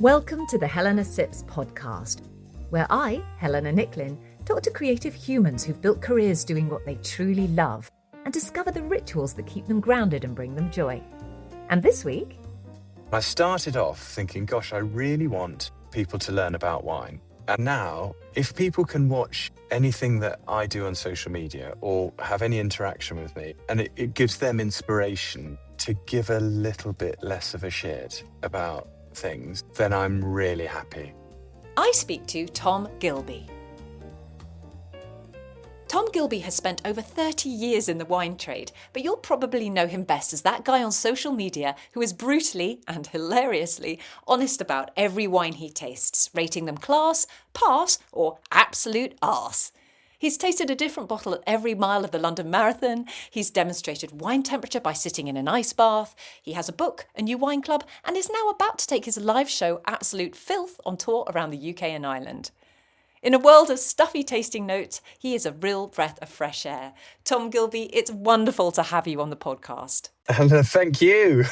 Welcome to the Helena Sips podcast, where I, Helena Nicklin, talk to creative humans who've built careers doing what they truly love and discover the rituals that keep them grounded and bring them joy. And this week... I started off thinking, gosh, I really want people to learn about wine. And now, if people can watch anything that I do on social media or have any interaction with me, and it gives them inspiration to give a little bit less of a shit about things, then I'm really happy. I speak to Tom Gilbey. Tom Gilbey has spent over 30 years in the wine trade, but you'll probably know him best as that guy on social media who is brutally and hilariously honest about every wine he tastes, rating them class, pass, or absolute arse. He's tasted a different bottle at every mile of the London Marathon. He's demonstrated wine temperature by sitting in an ice bath. He has a book, a new wine club, and is now about to take his live show Absolute Filth on tour around the UK and Ireland. In a world of stuffy tasting notes, he is a real breath of fresh air. Tom Gilbey, it's wonderful to have you on the podcast. Thank you.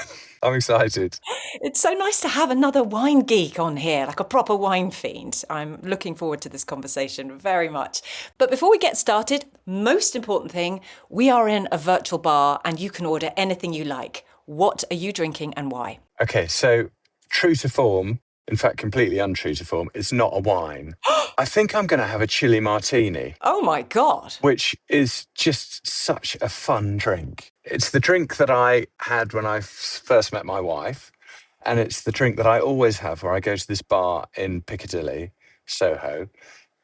I'm excited. It's so nice to have another wine geek on here, like a proper wine fiend. I'm looking forward to this conversation very much. But before we get started, most important thing, we are in a virtual bar and you can order anything you like. What are you drinking and why? Okay, so true to form, in fact, completely untrue to form, it's not a wine. I think I'm going to have a Chilli martini. Oh my God. Which is just such a fun drink. It's the drink that I had when I first met my wife. And it's the drink that I always have where I go to this bar in Piccadilly, Soho.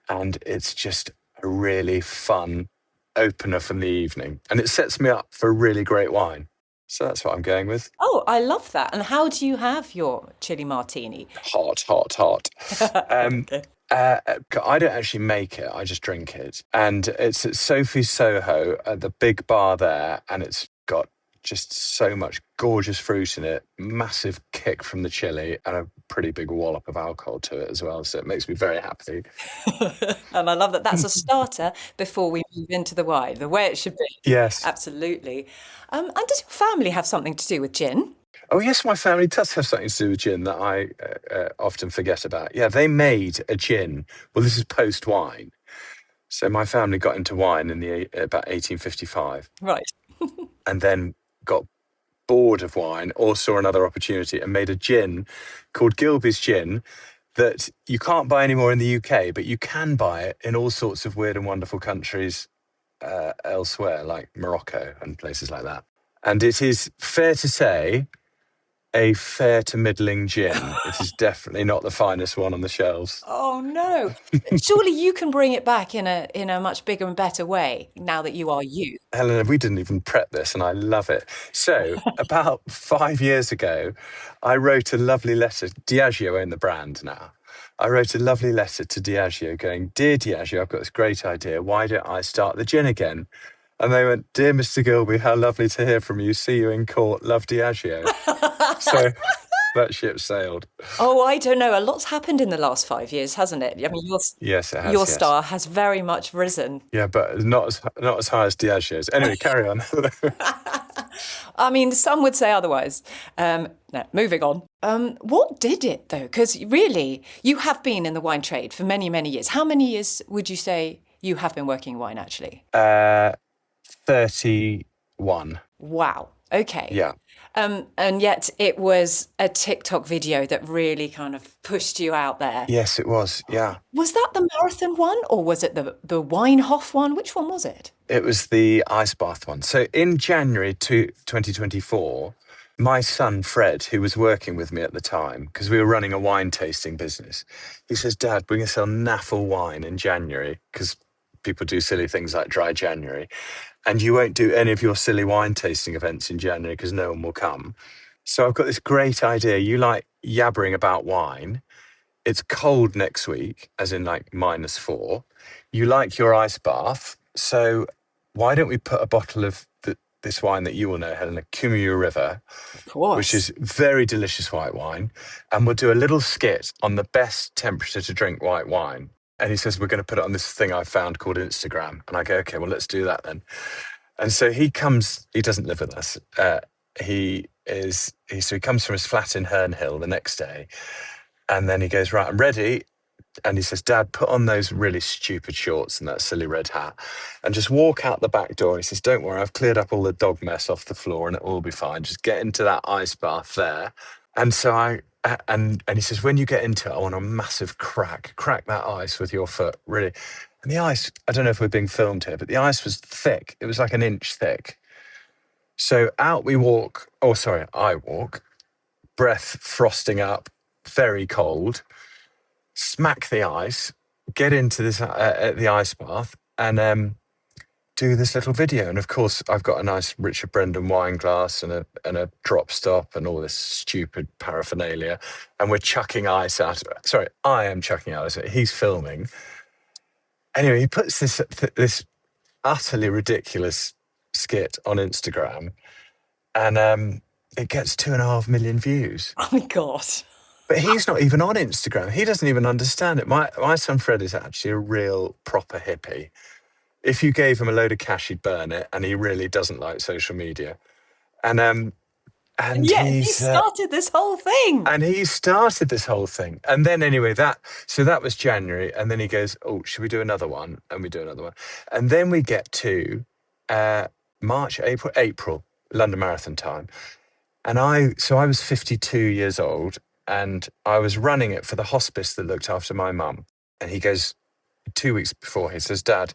And it's just a really fun opener from the evening. And it sets me up for really great wine. So that's what I'm going with. Oh, I love that. And how do you have your Chilli martini? Hot, hot, hot. Okay. I don't actually make it, I just drink it. And it's at Sophie's Soho, at the big bar there, and it's got just so much gorgeous fruit in it, massive kick from the chili, and a pretty big wallop of alcohol to it as well. So it makes me very happy. And I love that that's a starter before we move into the wine, the way it should be. Yes. Absolutely. And does your family have something to do with gin? Oh, yes, my family does have something to do with gin that I often forget about. Yeah, they made a gin. Well, this is post-wine. So my family got into wine in about 1855. Right. And then got bored of wine or saw another opportunity and made a gin called Gilbey's Gin that you can't buy anymore in the UK, but you can buy it in all sorts of weird and wonderful countries elsewhere, like Morocco and places like that. And it is fair to say a fair to middling gin. It is definitely not the finest one on the shelves. Oh no! Surely you can bring it back in a much bigger and better way now that you are you. Helena, we didn't even prep this, and I love it. So, about 5 years ago, I wrote a lovely letter. Diageo own the brand now. I wrote a lovely letter to Diageo going, "Dear Diageo, I've got this great idea. Why don't I start the gin again?" And they went, "Dear Mr. Gilbey, how lovely to hear from you. See you in court. Love, Diageo." So that ship sailed. Oh, I don't know. A lot's happened in the last 5 years, hasn't it? I mean, Yes, it has. Your star has very much risen. Yeah, but not as high as Diageo's. Anyway, carry on. I mean, some would say otherwise. No, moving on. What did it, though? Because really, you have been in the wine trade for many, many years. How many years would you say you have been working in wine, actually? 31. Wow. Okay. Yeah. And yet it was a TikTok video that really kind of pushed you out there. Yes, it was. Yeah. Was that the marathon one or was it the Weinhof one? Which one was it? It was the ice bath one. So in January 2024, my son, Fred, who was working with me at the time, because we were running a wine tasting business, he says, "Dad, we're going to sell naffle wine in January because people do silly things like dry January. And you won't do any of your silly wine tasting events in January because no one will come. So I've got this great idea. You like yabbering about wine. It's cold next week, as in like -4. You like your ice bath. So why don't we put a bottle of this wine that you will know, Helena, Cumulus River, which is very delicious white wine. And we'll do a little skit on the best temperature to drink white wine. And he says, we're going to put it on this thing I found called Instagram. And I go, okay, well, let's do that then. And so he comes, he doesn't live with us. He comes from his flat in Herne Hill the next day. And then he goes, right, I'm ready. And he says, Dad, put on those really stupid shorts and that silly red hat and just walk out the back door. And he says, don't worry, I've cleared up all the dog mess off the floor and it'll all be fine. Just get into that ice bath there. And so and he says, when you get into it, I want a massive crack that ice with your foot, really. And the ice, I don't know if we're being filmed here, but the ice was thick. It was like an inch thick. So out we walk, I walk, breath frosting up, very cold, smack the ice, get into this the ice bath and do this little video. And of course, I've got a nice Richard Brendan wine glass and a drop stop and all this stupid paraphernalia. And we're chucking ice out. Sorry, I am chucking out. He's filming. Anyway, he puts this utterly ridiculous skit on Instagram and it gets 2.5 million views. Oh my God. But he's not even on Instagram. He doesn't even understand it. My son Fred is actually a real proper hippie. If you gave him a load of cash, he'd burn it, and he really doesn't like social media. And yeah, he started this whole thing. And he started this whole thing. And then anyway, that was January, and then he goes, "Oh, should we do another one?" And we do another one. And then we get to March, April, London Marathon time. And I was 52 years old. And I was running it for the hospice that looked after my mum. And he goes, 2 weeks before, he says, Dad,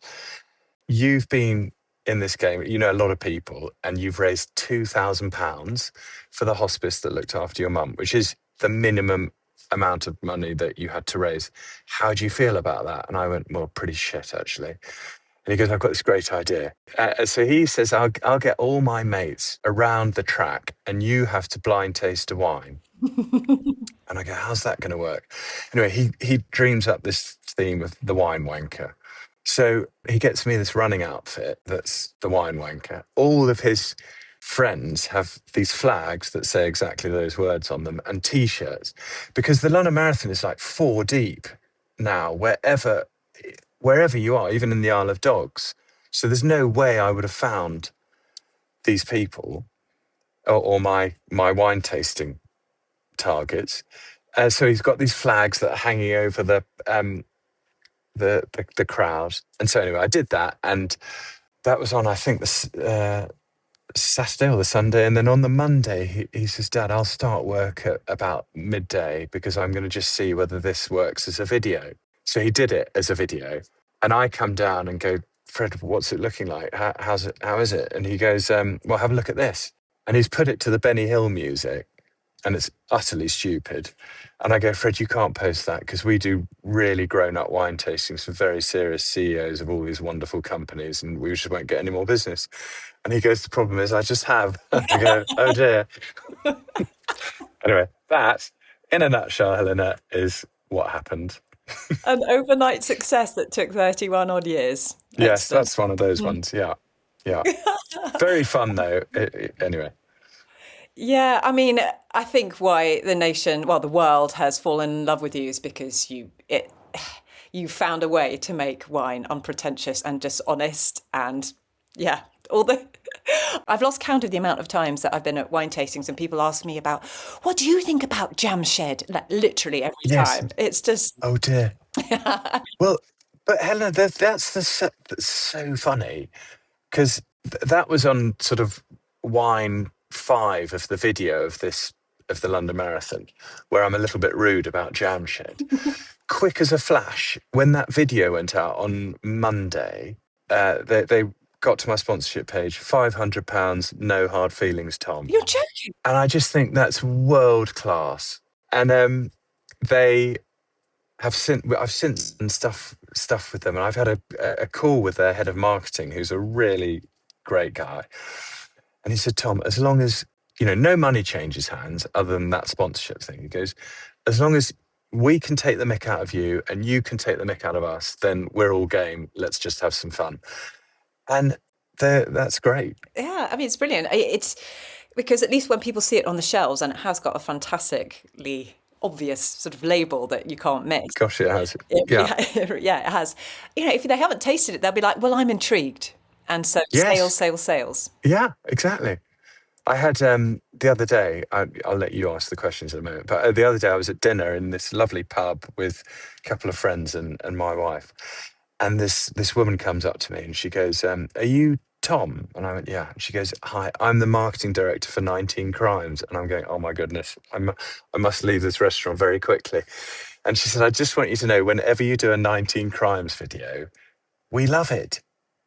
you've been in this game, you know a lot of people, and you've raised £2,000 for the hospice that looked after your mum, which is the minimum amount of money that you had to raise. How do you feel about that? And I went, well, pretty shit, actually. And he goes, I've got this great idea. So he says, I'll get all my mates around the track and you have to blind taste a wine. And I go, how's that going to work? Anyway, he dreams up this theme of the wine wanker. So he gets me this running outfit that's the wine wanker. All of his friends have these flags that say exactly those words on them and T-shirts. Because the London Marathon is like 4 deep now, wherever you are, even in the Isle of Dogs. So there's no way I would have found these people or my wine tasting targets. So he's got these flags that are hanging over the crowd. And so anyway, I did that, and that was on, I think, the Saturday or the Sunday. And then on the Monday, he says, Dad, I'll start work at about midday because I'm going to just see whether this works as a video. So he did it as a video. And I come down and go, Fred, what's it looking like? How is it? And he goes, well, have a look at this. And he's put it to the Benny Hill music. And it's utterly stupid. And I go, Fred, you can't post that because we do really grown-up wine tastings for very serious CEOs of all these wonderful companies and we just won't get any more business. And he goes, the problem is I just have. I go, oh dear. Anyway, that, in a nutshell, Helena, is what happened. An overnight success that took 31 odd years. Yes, Excellent. that's one of those ones, yeah. Very fun, though, anyway. Yeah, I mean, I think why the world has fallen in love with you is because you found a way to make wine unpretentious and just honest and yeah, I've lost count of the amount of times that I've been at wine tastings and people ask me about, what do you think about Jam Shed? Like literally every time. It's just... Oh dear. Well, but Helena, that's so funny because that was on sort of wine 5 of the video of the London Marathon, where I'm a little bit rude about Jam Shed. Quick as a flash, when that video went out on Monday, they got to my sponsorship page, £500, no hard feelings, Tom. You're joking. And I just think that's world class. And they have I've since done stuff with them, and I've had a call with their head of marketing, who's a really great guy. And he said, Tom, as long as, no money changes hands other than that sponsorship thing, he goes, as long as we can take the mick out of you and you can take the mick out of us, then we're all game. Let's just have some fun. And that's great. Yeah, I mean, it's brilliant. It's because at least when people see it on the shelves, and it has got a fantastically obvious sort of label that you can't miss. Gosh, it has. Yeah, it has. If they haven't tasted it, they'll be like, well, I'm intrigued. And so yes. sales. Yeah, exactly. I had the other day, I'll let you ask the questions in a moment, but the other day I was at dinner in this lovely pub with a couple of friends and my wife. And this woman comes up to me and she goes, are you Tom? And I went, yeah. And she goes, hi, I'm the marketing director for 19 Crimes. And I'm going, oh my goodness, I must leave this restaurant very quickly. And she said, I just want you to know, whenever you do a 19 Crimes video, we love it.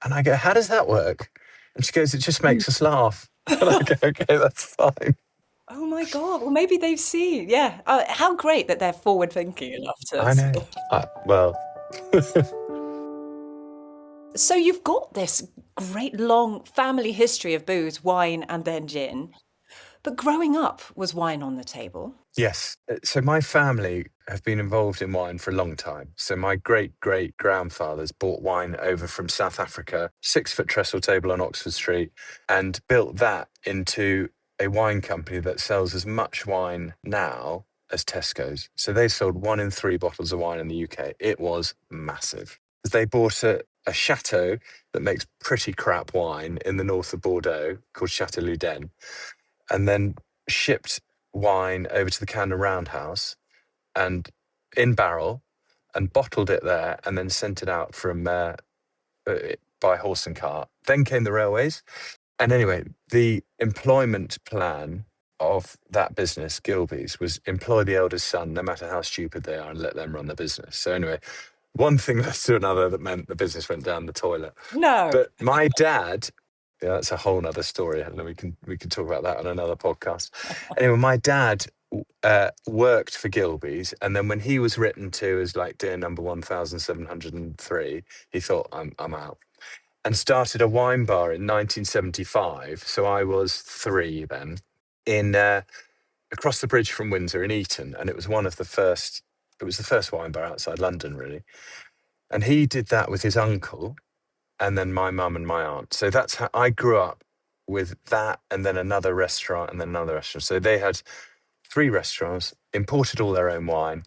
And I go, how does that work? And she goes, it just makes us laugh. And I go, okay, that's fine. Oh my God. Well, maybe they've seen. Yeah. How great that they're forward thinking enough to. I know. Well, So you've got this great long family history of booze, wine, and then gin. But growing up, was wine on the table? yes. So my family have been involved in wine for a long time. So my great-great-grandfathers bought wine over from South Africa, 6-foot trestle table on Oxford Street, and built that into a wine company that sells as much wine now as Tesco's. So they sold 1 in 3 bottles of wine in the UK. It was massive. They bought a chateau that makes pretty crap wine in the north of Bordeaux called Chateau Louden, and then shipped wine over to the Camden Roundhouse and in barrel and bottled it there and then sent it out from by horse and cart. Then came the railways. And anyway, the employment plan of that business, Gilbey's, was employ the eldest son, no matter how stupid they are, and let them run the business. So anyway, one thing led to another that meant the business went down the toilet. No. But my dad, yeah, that's a whole nother story. And we can talk about that on another podcast. Anyway, my dad worked for Gilbey's, and then when he was written to as like dear number 1703, he thought, I'm out, and started a wine bar in 1975. So I was 3 then, in across the bridge from Windsor in Eton, and it was the first wine bar outside London, really. And he did that with his uncle, and then my mum and my aunt. So that's how I grew up, with that, and then another restaurant, and then another restaurant. So they had 3 restaurants, imported all their own wine.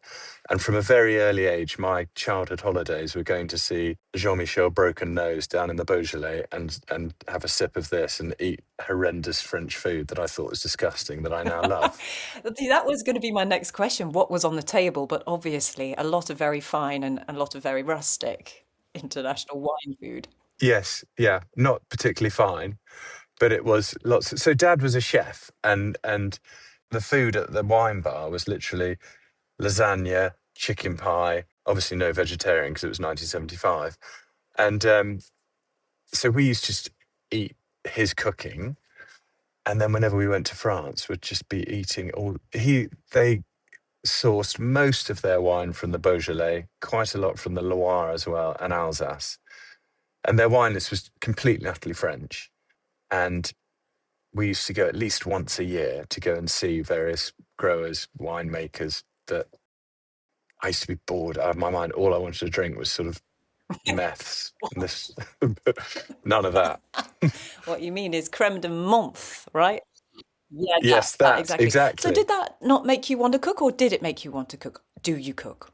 And from a very early age, my childhood holidays were going to see Jean-Michel Broken Nose down in the Beaujolais and have a sip of this and eat horrendous French food that I thought was disgusting, that I now love. That was going to be my next question. What was on the table? But obviously, a lot of very fine and a lot of very rustic international wine food. Yes, yeah, not particularly fine, but it was lots. So Dad was a chef, and the food at the wine bar was literally lasagna, chicken pie, obviously no vegetarian because it was 1975. And so we used to just eat his cooking. And then whenever we went to France, we'd just be eating they sourced most of their wine from the Beaujolais, quite a lot from the Loire as well, and Alsace. And their wine list was completely, utterly French. And we used to go at least once a year to go and see various growers, winemakers, that I used to be bored out of my mind. All I wanted to drink was sort of meths. None of that. What you mean is creme de menthe, right? Yeah, Yes, that exactly. So did that not make you want to cook, or did it make you want to cook? Do you cook?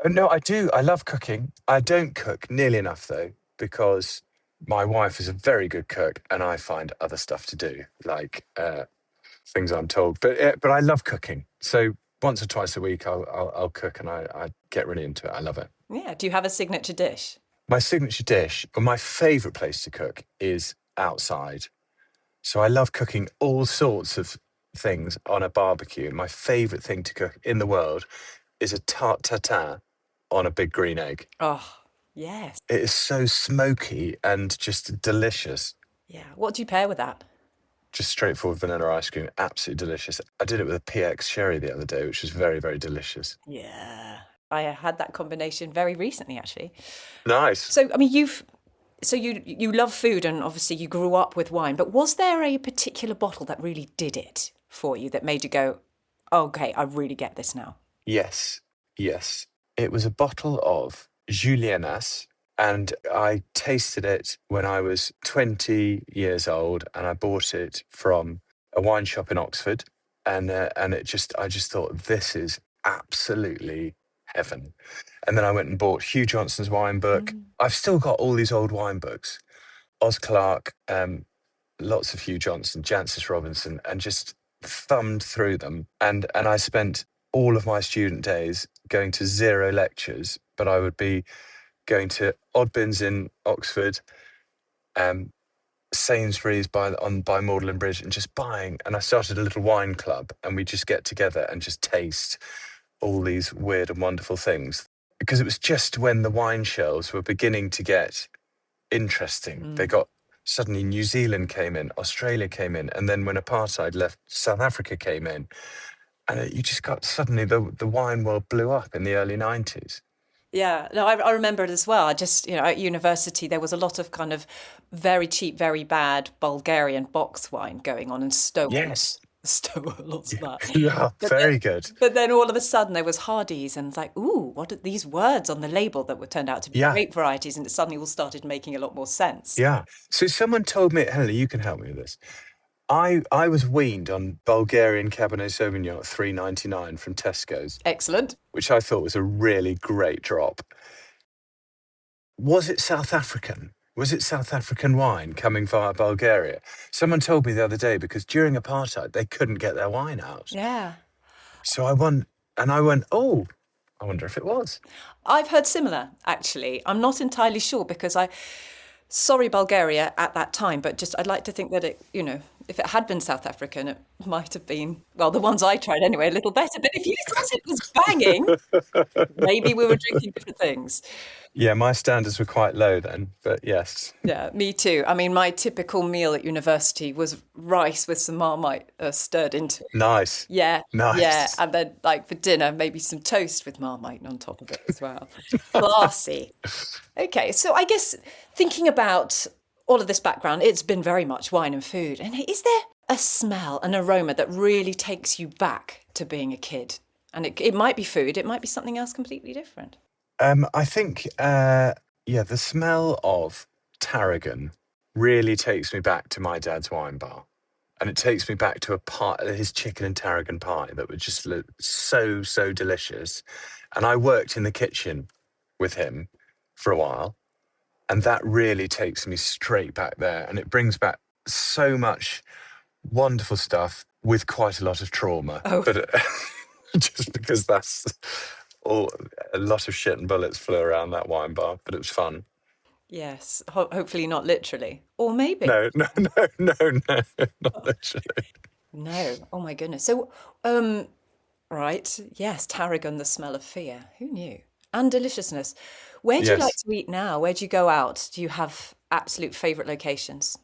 No, I do. I love cooking. I don't cook nearly enough, though, because my wife is a very good cook and I find other stuff to do, like things I'm told. But I love cooking. So once or twice a week, I'll cook, and I get really into it. I love it. Yeah. Do you have a signature dish? My signature dish, or my favourite place to cook, is outside. So I love cooking all sorts of things on a barbecue. My favourite thing to cook in the world is a tarte tatin on a big green egg. Oh, yes. It is so smoky and just delicious. Yeah. What do you pair with that? Just straightforward vanilla ice cream, absolutely delicious. I did it with a PX sherry the other day, which was very, very delicious. Yeah. I had that combination very recently, actually. Nice. So, I mean, you love food, and obviously you grew up with wine, but was there a particular bottle that really did it for you, that made you go, okay, I really get this now? Yes. It was a bottle of Juliennas, and I tasted it when I was 20 years old, and I bought it from a wine shop in Oxford, and I just thought, this is absolutely heaven. And then I went and bought Hugh Johnson's wine book. I've still got all these old wine books. Oz Clarke, lots of Hugh Johnson, Jancis Robinson, and just thumbed through them. And I spent all of my student days going to 0 lectures, but I would be going to Oddbins in Oxford, Sainsbury's by Magdalen Bridge, and just buying. And I started a little wine club, and we just get together and just taste all these weird and wonderful things. Because it was just when the wine shelves were beginning to get interesting. They got suddenly New Zealand came in, Australia came in, and then when apartheid left, South Africa came in, and you just got suddenly the wine world blew up in the early 90s. Yeah, no, I remember it as well. I just, at university, there was a lot of kind of very cheap, very bad Bulgarian box wine going on, and stole lots of that. Yeah, very good. But then all of a sudden there was Hardy's, and it's like, ooh, what are these words on the label that were turned out to be grape varieties? And it suddenly all started making a lot more sense. Yeah. So someone told me, Helena, you can help me with this. I was weaned on Bulgarian Cabernet Sauvignon at $3.99 from Tesco's. Excellent. Which I thought was a really great drop. Was it South African? Was it South African wine coming via Bulgaria? Someone told me the other day, because during apartheid, they couldn't get their wine out. Yeah. So I went, oh, I wonder if it was. I've heard similar, actually. I'm not entirely sure, because sorry, Bulgaria at that time, but just I'd like to think that it, if it had been South African, it might have been, well, the ones I tried anyway, a little better. But if you thought it was banging, maybe we were drinking different things. Yeah, my standards were quite low then, but yes. Yeah, me too. I mean, my typical meal at university was rice with some Marmite stirred into it. Nice. Yeah. Nice. Yeah. And then, for dinner, maybe some toast with Marmite on top of it as well. Classy. Okay, so I guess thinking about all of this background, it's been very much wine and food. And is there a smell, an aroma that really takes you back to being a kid? And it might be food, it might be something else completely different. I think, the smell of tarragon really takes me back to my dad's wine bar. And it takes me back to his chicken and tarragon pie that was just so, so delicious. And I worked in the kitchen with him for a while. And that really takes me straight back there. And it brings back so much wonderful stuff with quite a lot of trauma. Oh. But just because that's a lot of shit and bullets flew around that wine bar, but it was fun. Yes, hopefully not literally. Or maybe. No, not literally. No, oh my goodness. So, right, yes, tarragon, the smell of fear. Who knew? And deliciousness. Where do you like to eat now? Where do you go out? Do you have absolute favourite locations?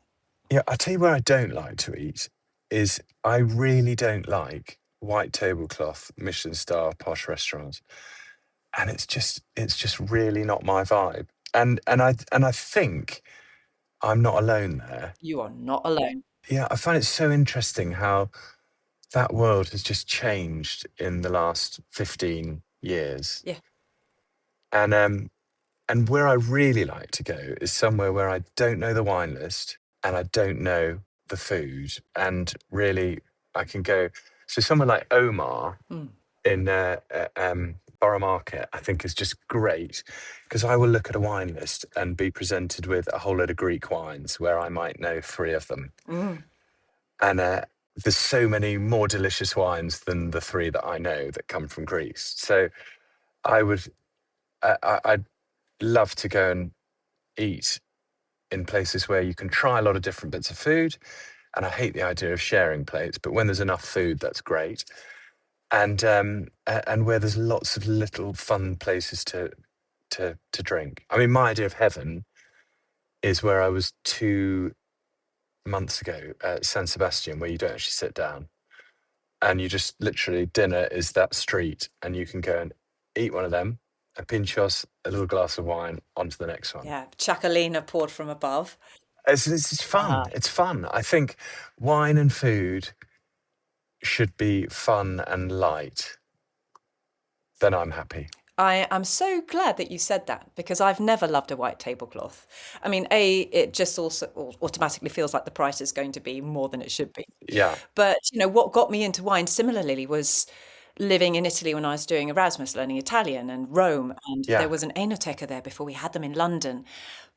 Yeah, I'll tell you where I don't like to eat is I really don't like white tablecloth, Michelin star, posh restaurants. And it's just really not my vibe. And I think I'm not alone there. You are not alone. Yeah, I find it so interesting how that world has just changed in the last 15 years. Yeah. And where I really like to go is somewhere where I don't know the wine list and I don't know the food. And really, I can go. So somewhere like Omar in Borough Market, I think is just great because I will look at a wine list and be presented with a whole load of Greek wines where I might know 3 of them. And there's so many more delicious wines than the 3 that I know that come from Greece. So I'd love to go and eat in places where you can try a lot of different bits of food. And I hate the idea of sharing plates, but when there's enough food, that's great. And where there's lots of little fun places to drink. I mean, my idea of heaven is where I was 2 months ago at San Sebastian, where you don't actually sit down. And you just literally, dinner is that street, and you can go and eat one of them, a pinchos, a little glass of wine, on to the next one. Yeah, chakalina poured from above. It's fun. It's fun. I think wine and food should be fun and light. Then I'm happy. I am so glad that you said that because I've never loved a white tablecloth. I mean, it just also automatically feels like the price is going to be more than it should be. Yeah. But, what got me into wine similarly was living in Italy when I was doing Erasmus, learning Italian and Rome, and Yeah. there was an Enoteca there before we had them in London.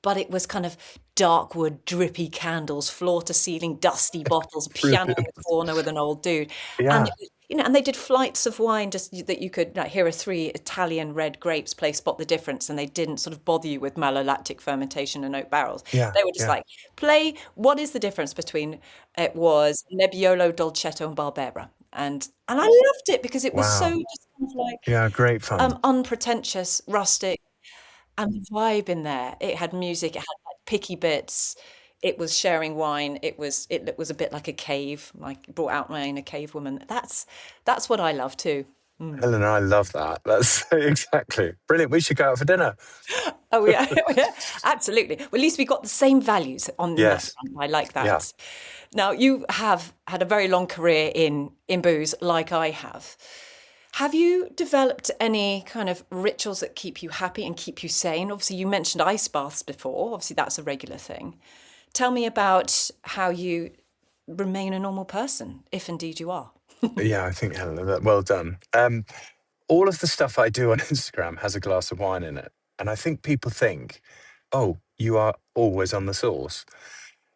But it was kind of dark wood, drippy candles, floor to ceiling, dusty bottles, piano in Brilliant. the corner with an old dude. And Yeah. it was, and they did flights of wine just that you could, like, here are 3 Italian red grapes, play spot the difference. And they didn't sort of bother you with malolactic fermentation and oak barrels. Yeah. They were just Yeah. like, play, what is the difference between, it was Nebbiolo, Dolcetto and Barbera. And I loved it because it was so Wow. just kind of like Yeah, great fun. unpretentious, rustic, and the vibe in there. It had music, it had like picky bits. It was sharing wine. It was a bit like a cave, like brought out my inner cave woman. That's what I love too. Helen, I love that. That's exactly brilliant. We should go out for dinner. Oh yeah, yeah, absolutely. Well, at least we got the same values on that Yes. front. I like that. Yeah. Now you have had a very long career in booze, like I have. Have you developed any kind of rituals that keep you happy and keep you sane? Obviously, you mentioned ice baths before. Obviously, that's a regular thing. Tell me about how you remain a normal person, if indeed you are. Yeah, I think, Helen, well done. All of the stuff I do on Instagram has a glass of wine in it. And I think people think, oh, you are always on the sauce.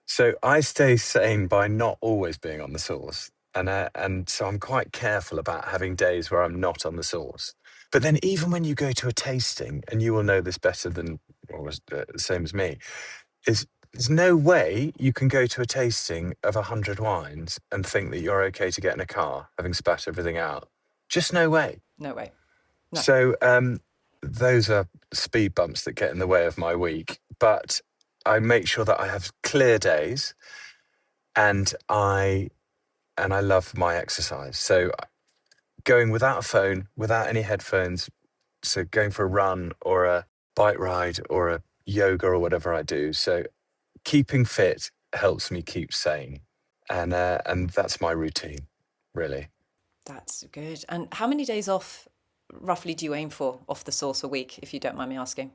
So I stay sane by not always being on the sauce. And so I'm quite careful about having days where I'm not on the sauce. But then even when you go to a tasting, and you will know this better than, or the same as me, is there's no way you can go to a tasting of 100 wines and think that you're okay to get in a car, having spat everything out. Just no way. No way. No. So those are speed bumps that get in the way of my week. But I make sure that I have clear days, and I love my exercise. So going without a phone, without any headphones, so going for a run or a bike ride or a yoga or whatever I do. So keeping fit helps me keep sane, and that's my routine, really. That's good. And how many days off roughly do you aim for off the sauce a week, if you don't mind me asking?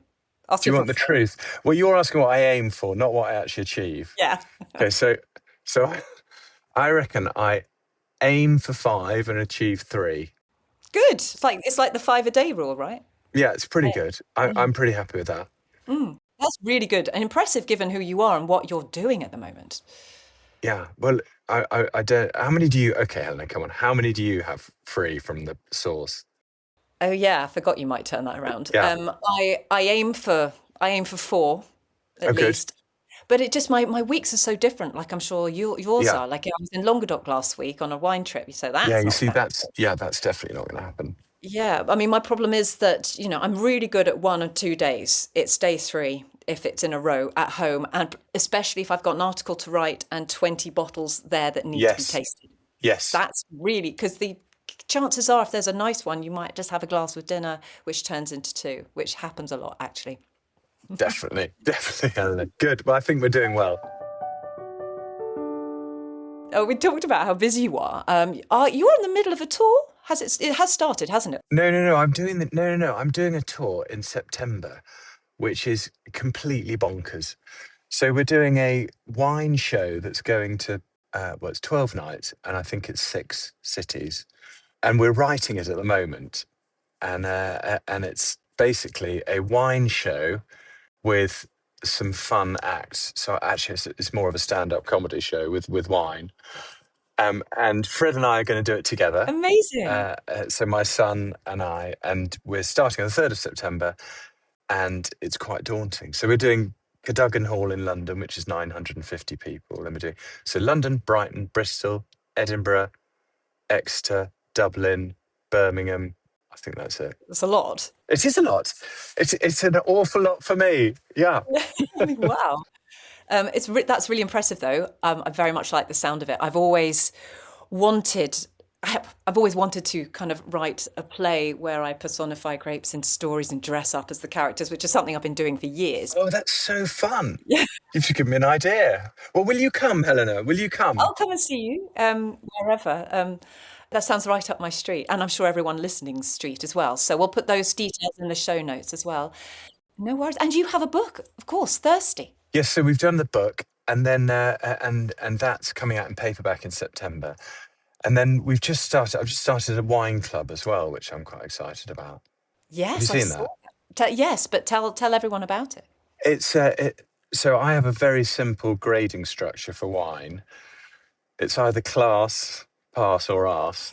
Do you want the truth? Well, you're asking what I aim for, not what I actually achieve. Yeah. Okay, so I reckon I aim for 5 and achieve 3. Good. It's like the 5 a day rule, right? Yeah, it's pretty good. I'm pretty happy with that. That's really good and impressive given who you are and what you're doing at the moment. Yeah. Well, I don't. How many do you? Okay, Helena, come on. How many do you have free from the sauce? Oh yeah, I forgot you might turn that around. Yeah. I aim for 4 at good. least. But it just my weeks are so different. Like I'm sure yours Yeah. are. Like I was in Languedoc last week on a wine trip. So that's Yeah, you not see, bad. that's definitely not going to happen. Yeah, I mean, my problem is that, I'm really good at 1 or 2 days. It's day 3 if it's in a row at home, and especially if I've got an article to write and 20 bottles there that need to be Yes. tasted. Yes. That's really, because the chances are if there's a nice one, you might just have a glass with dinner, which turns into 2, which happens a lot, actually. Definitely, Helena. Good. Well, I think we're doing well. Oh, we talked about how busy you are. You are in the middle of a tour? It has started, hasn't it? No. I'm doing a tour in September, which is completely bonkers. So we're doing a wine show that's going to, it's 12 nights, and I think it's 6 cities. And we're writing it at the moment. And it's basically a wine show with some fun acts. So actually, it's more of a stand-up comedy show with wine. And Fred and I are going to do it together. Amazing. So my son and I, and we're starting on the 3rd of September, and it's quite daunting. So we're doing Cadogan Hall in London, which is 950 people. And we're doing London, Brighton, Bristol, Edinburgh, Exeter, Dublin, Birmingham. I think that's it. That's a lot. It is a lot. It's an awful lot for me. Yeah. Wow. That's really impressive, though. I very much like the sound of it. I've always wanted to kind of write a play where I personify grapes in stories and dress up as the characters, which is something I've been doing for years. Oh, that's so fun. Yeah. You should give me an idea. Well, will you come, Helena? Will you come? I'll come and see you wherever. That sounds right up my street, and I'm sure everyone listening's street as well. So we'll put those details in the show notes as well. No worries. And you have a book, of course, Thirsty. Yes, so we've done the book, and then and that's coming out in paperback in September. And then I've just started a wine club as well, which I'm quite excited about. Have you Yes, I seen saw that? that. Yes, but tell everyone about it. So I have a very simple grading structure for wine. It's either class, pass, or arse.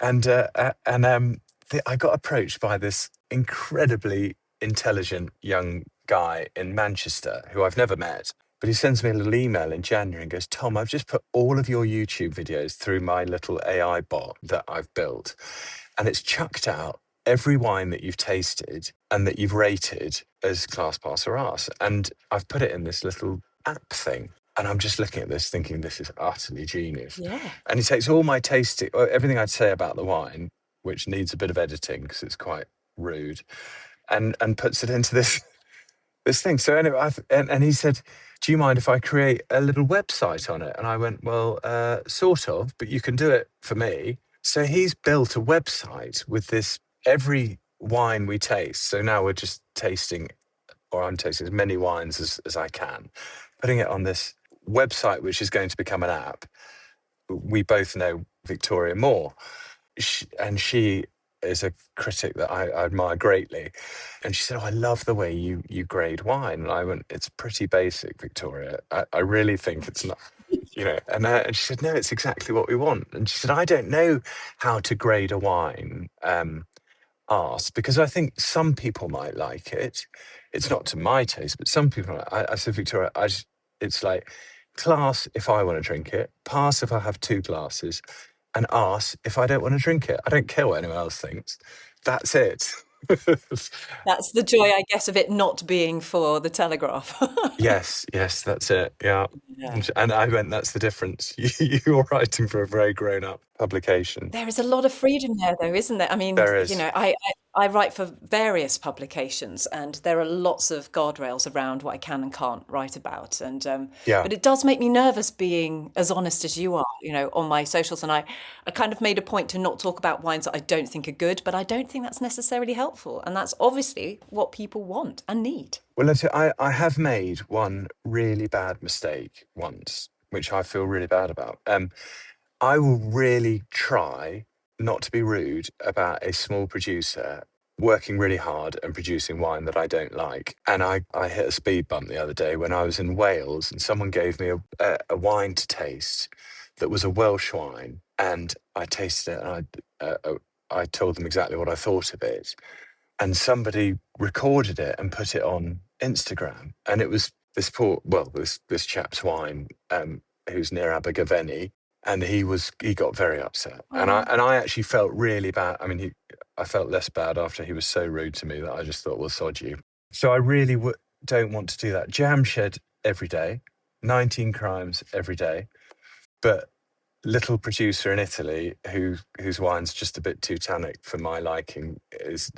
And I got approached by this incredibly intelligent young guy in Manchester who I've never met. But he sends me a little email in January and goes, Tom, I've just put all of your YouTube videos through my little AI bot that I've built. And it's chucked out every wine that you've tasted and that you've rated as class, pass, or arse. And I've put it in this little app thing. And I'm just looking at this thinking this is utterly genius. Yeah. And he takes all my tasting, everything I'd say about the wine, which needs a bit of editing because it's quite rude, and puts it into this thing. So anyway, and he said, do you mind if I create a little website on it? And I went, well, sort of, but you can do it for me. So he's built a website with every wine we taste. So now we're just tasting, or I'm tasting as many wines as I can, putting it on this website, which is going to become an app. We both know Victoria Moore, and she is a critic that I admire greatly. And she said, I love the way you grade wine. And I went, it's pretty basic, Victoria. I really think it's not, and she said, no, it's exactly what we want. And she said, I don't know how to grade a wine, arse, because I think some people might like it. It's not to my taste, but some people, I said, Victoria, it's like class if I want to drink it, pass if I have 2 glasses, and arse if I don't want to drink it. I don't care what anyone else thinks. That's it. That's the joy, I guess, of it not being for the Telegraph. Yes, that's it. Yeah. Yeah. And I went, that's the difference. You're writing for a very grown up publication. There is a lot of freedom there, though, isn't there? I mean, There is. I write for various publications, and there are lots of guardrails around what I can and can't write about. And Yeah. but it does make me nervous being as honest as you are, on my socials. And I kind of made a point to not talk about wines that I don't think are good, but I don't think that's necessarily helpful. And that's obviously what people want and need. Well, I have made one really bad mistake once, which I feel really bad about. I will really try not to be rude about a small producer working really hard and producing wine that I don't like. And I hit a speed bump the other day when I was in Wales, and someone gave me a wine to taste that was a Welsh wine, and I tasted it, and I told them exactly what I thought of it. And somebody recorded it and put it on Instagram. And it was this chap's wine, who's near Abergavenny. And he got very upset. And I actually felt really bad. I mean, I felt less bad after he was so rude to me that I just thought, well, sod you. So I really don't want to do that. Jam shed every day, 19 crimes every day. But little producer in Italy whose wine's just a bit too tannic for my liking is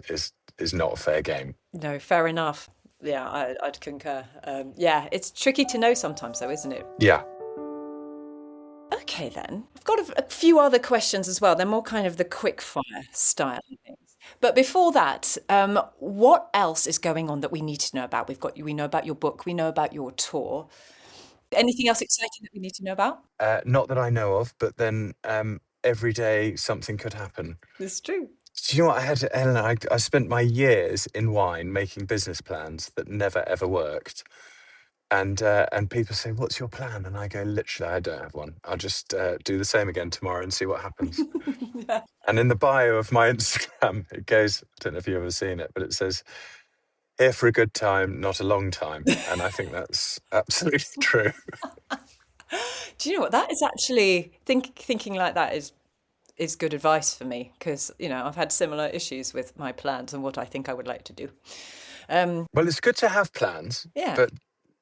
not a fair game. No, fair enough. Yeah, I'd concur. Yeah, it's tricky to know sometimes, though, isn't it? Yeah. Okay, then. I've got a few other questions as well. They're more kind of the quick fire style things. But before that, what else is going on that we need to know about? We know about your book, we know about your tour. Anything else exciting that we need to know about? Not that I know of, but then every day something could happen. It's true. Do you know what I had, Eleanor? I spent my years in wine making business plans that never ever worked. And people say, what's your plan? And I go, literally, I don't have one. I'll just do the same again tomorrow and see what happens. Yeah. And in the bio of my Instagram, it goes, I don't know if you've ever seen it, but it says, here for a good time, not a long time. And I think that's absolutely true. Do you know what? That is actually, thinking like that is good advice for me, because, I've had similar issues with my plans and what I think I would like to do. Well, it's good to have plans, Yeah. but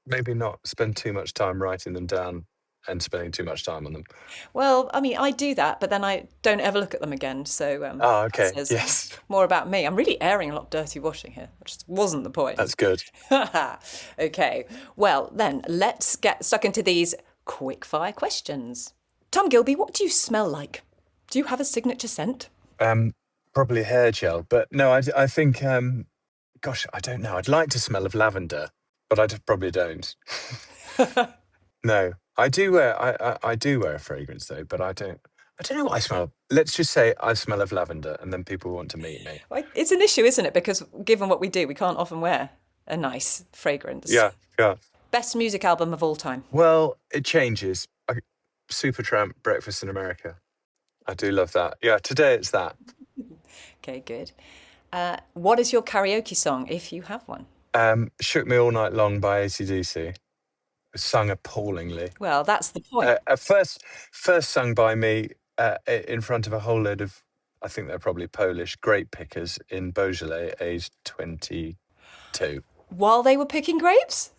maybe not spend too much time writing them down and spending too much time on them. Well, I mean, I do that, but then I don't ever look at them again. So, okay. that says Yes. more about me. I'm really airing a lot of dirty washing here, which wasn't the point. That's good. Okay. Well, then let's get stuck into these quick fire questions. Tom Gilbey, what do you smell like? Do you have a signature scent? Probably hair gel, but no, I think, gosh, I don't know. I'd like to smell of lavender, but I probably don't. No, I do wear a fragrance though, but I I don't know what I smell. Let's just say I smell of lavender, and then people want to meet me. It's an issue, isn't it? Because given what we do, we can't often wear a nice fragrance. Yeah, yeah. Best music album of all time. Well, it changes. Supertramp, Breakfast in America. I do love that. Yeah, today it's that. Okay, good. What is your karaoke song, if you have one? Shook Me All Night Long by AC/DC. Sung appallingly. Well, that's the point. First sung by me in front of a whole load of, I think they're probably Polish, grape pickers in Beaujolais, aged 22. While they were picking grapes?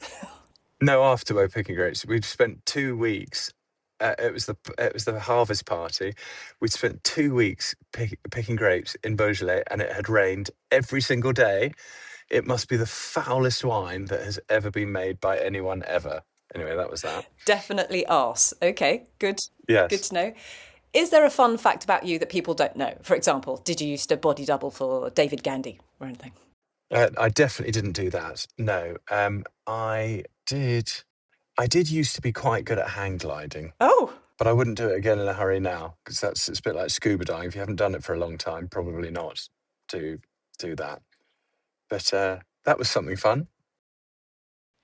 No, after we're picking grapes. We'd spent 2 weeks. It was the harvest party. We'd spent 2 weeks picking grapes in Beaujolais, and it had rained every single day. It must be the foulest wine that has ever been made by anyone ever. Anyway, that was that. Definitely arse. Okay, good. Yes. Good to know. Is there a fun fact about you that people don't know? For example, did you used to body double for David Gandy or anything? I definitely didn't do that. No. I did used to be quite good at hang gliding. Oh. But I wouldn't do it again in a hurry now, because it's a bit like scuba diving. If you haven't done it for a long time, probably not to do that. But that was something fun.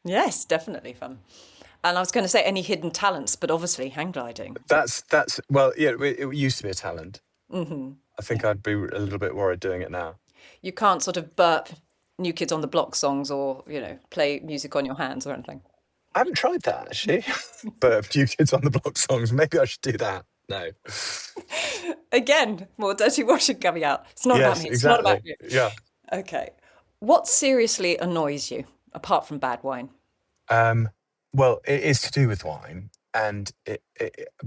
Yes, definitely fun. And I was going to say any hidden talents, but obviously hang gliding. That's well, yeah, it used to be a talent. Mm-hmm. I think I'd be a little bit worried doing it now. You can't sort of burp New Kids on the Block songs or, play music on your hands or anything. I haven't tried that, actually. But New Kids on the Block songs, maybe I should do that. No. Again, more dirty washing coming out. It's not about me. It's exactly. not about you. Yeah. Okay. What seriously annoys you, apart from bad wine? Well, it is to do with wine, and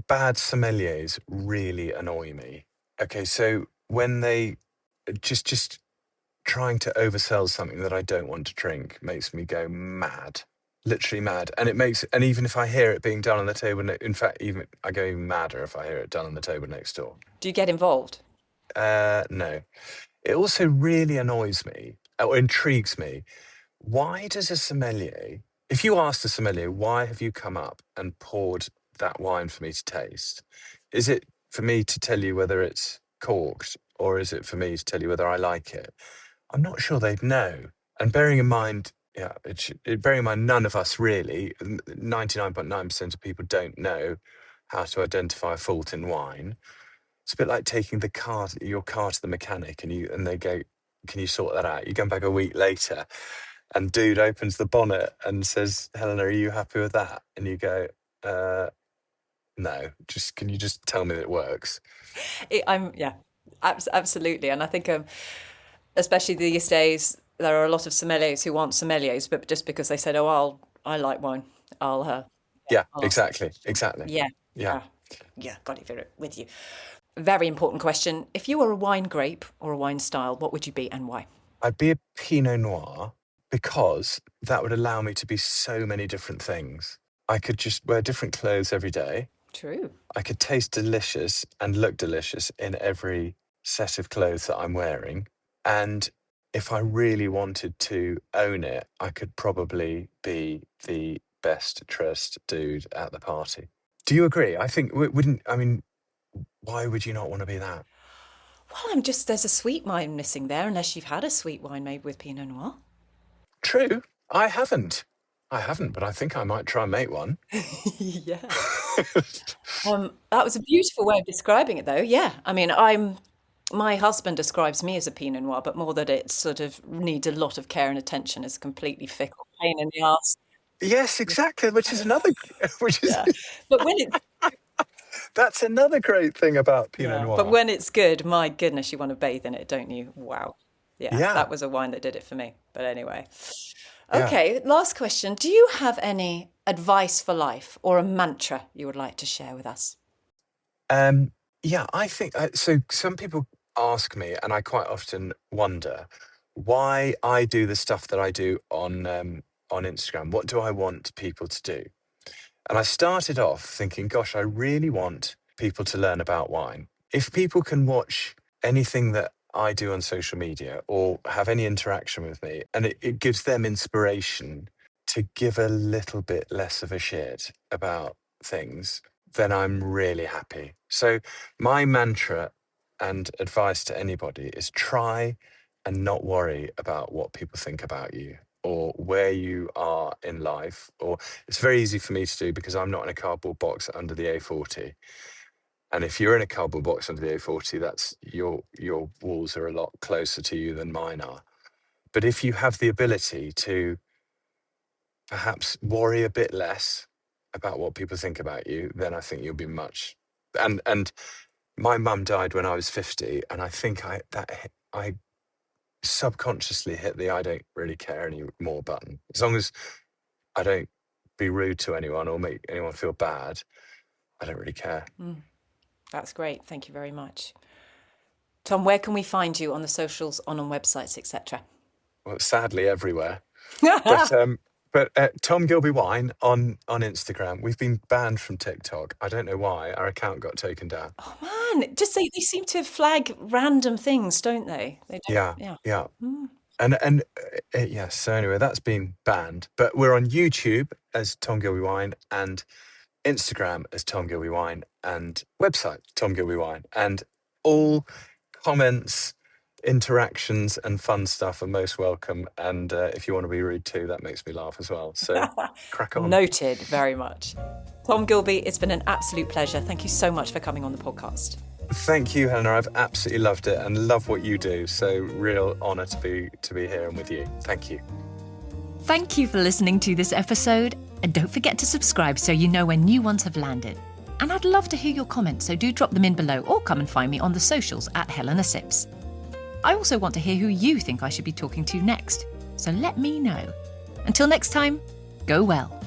bad sommeliers really annoy me. Okay, so when they just trying to oversell something that I don't want to drink makes me go mad, literally mad. And even if I hear it being done on the table, in fact, even I go even madder if I hear it done on the table next door. Do you get involved? No. It also really annoys me, or intrigues me. Why does a sommelier, if you asked a sommelier, why have you come up and poured that wine for me to taste? Is it for me to tell you whether it's corked, or is it for me to tell you whether I like it? I'm not sure they'd know. And bearing in mind, none of us really, 99.9% of people don't know how to identify a fault in wine. It's a bit like taking your car to the mechanic, and they go, "Can you sort that out?" You come back a week later, and dude opens the bonnet and says, "Helena, are you happy with that?" And you go, "No. Can you just tell me that it works?" Absolutely. And I think, especially these days, there are a lot of sommeliers who aren't sommeliers, but just because they said, "Oh, I like wine, I'll." Exactly. Yeah. Got it with you. Very important question. If you were a wine grape or a wine style, what would you be and why? I'd be a Pinot Noir, because that would allow me to be so many different things. I could just wear different clothes every day. True. I could taste delicious and look delicious in every set of clothes that I'm wearing. And if I really wanted to own it, I could probably be the best dressed dude at the party. Do you agree? I think why would you not want to be that? Well, there's a sweet wine missing there, unless you've had a sweet wine made with Pinot Noir. True. I haven't, but I think I might try and make one. Yeah. That was a beautiful way of describing it, though. Yeah. I mean, my husband describes me as a Pinot Noir, but more that it sort of needs a lot of care and attention. It's a completely fickle pain in the arse. Yes, exactly. Which is another. Yeah. But when it's That's another great thing about Pinot Noir. But when it's good, my goodness, you want to bathe in it, don't you? Wow. Yeah. That was a wine that did it for me. But anyway. Okay, last question. Do you have any advice for life or a mantra you would like to share with us? I think so. Some people ask me, and I quite often wonder why I do the stuff that I do on Instagram. What do I want people to do? And I started off thinking, gosh, I really want people to learn about wine. If people can watch anything that I do on social media or have any interaction with me, and it gives them inspiration to give a little bit less of a shit about things, then I'm really happy. So my mantra and advice to anybody is try and not worry about what people think about you or where you are in life. Or it's very easy for me to do because I'm not in a cardboard box under the A40. And if you're in a cardboard box under the A40, that's your walls are a lot closer to you than mine are. But if you have the ability to perhaps worry a bit less about what people think about you, then I think you'll be much. And my mum died when I was 50, and I think I subconsciously hit the I don't really care anymore button. As long as I don't be rude to anyone or make anyone feel bad, I don't really care. That's great. Thank you very much. Tom, where can we find you on the socials, on websites, etc.? Well, sadly, everywhere. But Tom Gilbey Wine on Instagram. We've been banned from TikTok. I don't know why. Our account got taken down. Oh man, just they seem to flag random things, don't they? They don't, Yeah. And yes. So anyway, that's been banned. But we're on YouTube as Tom Gilbey Wine and Instagram as Tom Gilbey Wine and website Tom Gilbey Wine, and all comments, interactions and fun stuff are most welcome. And if you want to be rude too, that makes me laugh as well. So crack on. Noted very much. Tom Gilbey, it's been an absolute pleasure. Thank you so much for coming on the podcast. Thank you, Helena. I've absolutely loved it and love what you do. So real honour to be here and with you. Thank you. Thank you for listening to this episode. And don't forget to subscribe so you know when new ones have landed. And I'd love to hear your comments, so do drop them in below or come and find me on the socials at Helena Sips. I also want to hear who you think I should be talking to next, so let me know. Until next time, go well.